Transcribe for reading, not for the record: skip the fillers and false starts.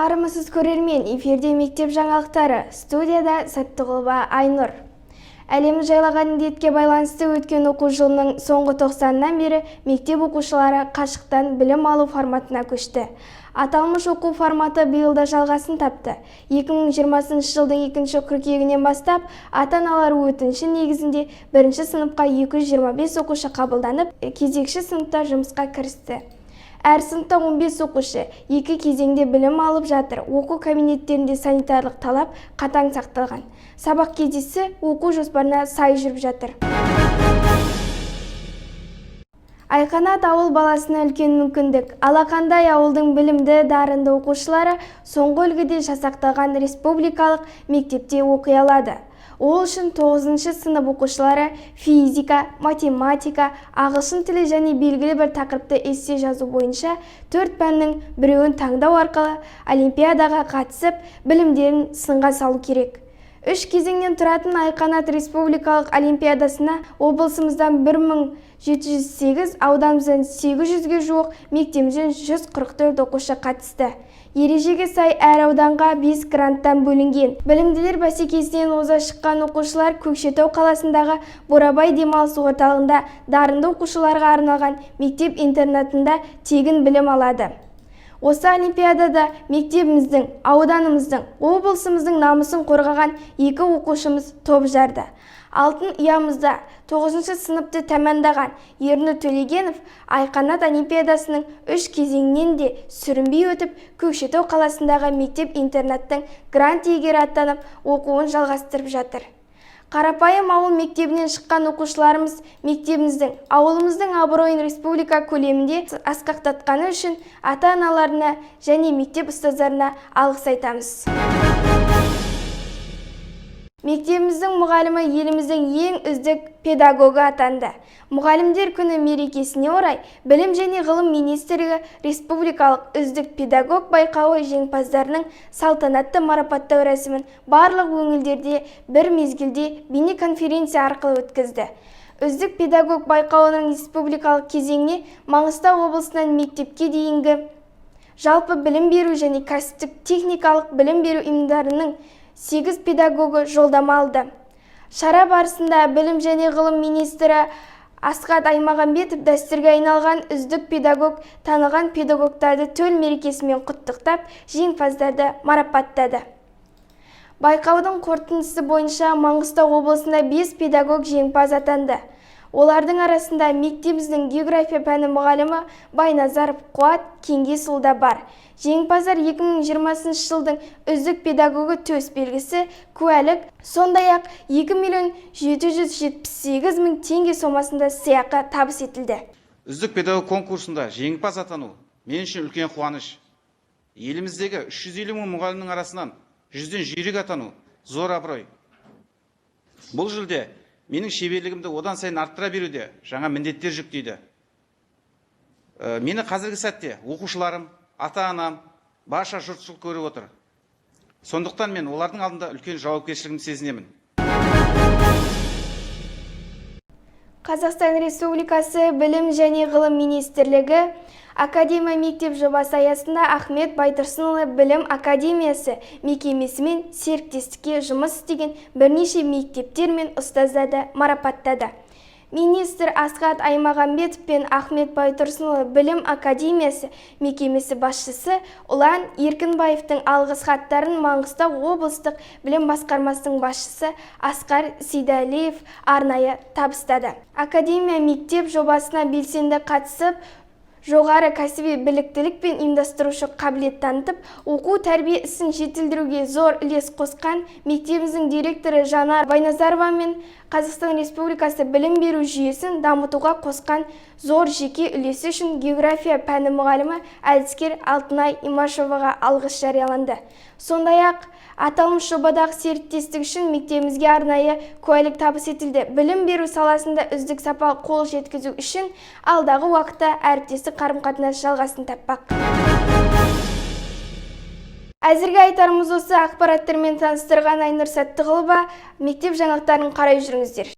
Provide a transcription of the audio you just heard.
Армысыз көрермен, эфирде мектеп жаңалықтары, студияда Саттығұлова Айнұр. Әлем жайлаған індетке байланысты өткен оқу жылының соңғы 90-нан бері мектеп оқушылары қашықтан білім алу форматына көшті. Аталмыш оқу форматы биылда жалғасын тапты. 2020 жылдың 2 қыркүйегінен бастап ата-аналар өтініші негізінде 1 сыныпқа 225 оқушы қабылданып, кезекші сыныпта жұмысқа кірісті. Әр сыныпта 15 оқушы 2 кезеңде білім алып жатыр. Оқу кабинеттерінде санитарлық талап қатаң сақталған. Сабақ кестесі оқу жоспарына сай жүріп жатыр. Айқанат ауыл баласына үлкен мүмкіндік. Алақандай ауылдың білімді, дарынды оқушылары соңғы үлгіде жасақталған республикалық мектепте оқи алады. Ол үшін 9 сынып оқушылары физика, математика, ағылшын тілі және белгілі бір тақырыпты эссе жазу бойынша 4 пәннің біреуін таңдау арқылы олимпиадаға қатысып, білімдерін сынға салу керек. 3 кезеңнен тұратын Айқанат республикалық олимпиадасына облысымыздан 1708, ауданымыздан 800-ге жуық, мектебімізден 144 оқушы қатысты. Ережеге сай әр ауданға 5 гранттан бөлінген. Білімділер бәсекесінен оза шыққан оқушылар Көкшетау қаласындағы Бурабай демалыс орталығында дарынды оқушыларға арналған мектеп-интернатында тегін білім алады. Осы олимпиадада мектебіміздің, ауданымыздың, облысымыздың намысын қорғаған 2 оқушымыз топ жарды. Алтын ұямызда 9 сыныпты тәмамдаған Ерні Төлегенов Айқанат олимпиадасының 3 кезеңінен де сүрінбей өтіп, Көкшетау қаласындағы мектеп-интернаттың грант иегері аттанып, оқуын жалғастырып жатыр. Қарапайым ауыл мектебінен шыққан оқушыларымыз мектебіміздің, ауылымыздың абыройын республика көлемінде асқақтатқаны үшін ата-аналарына және мектеп ұстаздарына алғыс айтамыз. Мектебіміздің мұғалімі еліміздің ең үздік педагогі атанды. Мұғалімдер күні мерекесіне орай Білім және ғылым министрлігі республикалық үздік педагог байқауы жеңімпаздарының салтанатты марапаттау рәсімін барлық өңірлерде бір мезгілде бейнеконференция арқылы өткізді. Үздік педагог байқауының республикалық кезеңіне Маңғыстау облысынан мектепке дейінгі жалпы білім беру және кәсіптік техникалық білім беру ұйымдарының 8 педагогы жолдама алды. Шара барысында Білім және ғылым министрі Асхат Аймағамбетов дәстүрге айналған үздік педагог таныған педагогтарды төл мерекесімен құттықтап, жеңімпаздарды марапаттады. Байқаудың қорытындысы бойынша Маңғыстау облысында 5 педагог жеңімпаз атанды. Олардың арасында мектебіміздің география пәні мұғалімі Байназаров Қуат Кеңгесұлы да бар. Жеңімпаздар 2020 жылдың үздік педагогі төс белгісі, куәлік, сондай-ақ 2.778.000 теңге сомасында сыйақы табыс етілді. Үздік педагог конкурсында жеңімпаз атану мен үшін үлкен қуаныш. Еліміздегі 350 мың мұғалімнің арасынан 100-ден жүйрік атану зор абырой. Бұл жүлде менің шеберлігімді одан сайын арттыра беруде жаңа міндеттер жүктейді. Мені қазіргі сәтте оқушыларым, ата-анам, барша жұртшылық көріп отыр. Сондықтан мен олардың алдында үлкен жауапкершілігімді сезінемін. Қазақстан Республикасы Білім және ғылым министрлігі Академия мектеп жобасы аясында Ахмет Байтұрсынұлы Білім Академиясы мекемесімен серіктестікке жұмыс істеген бірнеше мектептер мен ұстаздарды марапаттады. Министр Асхат Аймағамбетов пен Ахмет Байтұрсынұлы Білім Академиясы мекемесі басшысы Ұлан Еркінбаевтың алғыс хаттарын Маңғыстау облыстық білім басқармасының басшысы Асқар Сейдалиев арнайы табыстады. Академия мектеп жобасына белсенді қатысып, жоғары кәсіби біліктілік пен ұйымдастырушы қабілет танытып, оқу тәрбие ісін жетілдіруге зор үлес қосқан мектебіміздің директоры Жанар Байназарова мен Қазақстан Республикасы білім беру жүйесін дамытуға қосқан зор жеке үлесі үшін география пәні мұғалімі әдіскер Алтынай Имашеваға алғыс жарияланды. Сондай-ақ аталмыш жобадағы серіктестік үшін мектебімізге арнайы куәлік табыс етілді. Білім беру саласында үздік сапалы қол жеткізу үшін алдағы уақытта әріптестік қарым-қатынас жалғасын таппақ. Әзірге айтарымыз осы, ақпараттармен таныстырған Айнұр Саттығұлова, мектеп жаңалықтарын қарай жүріңіздер.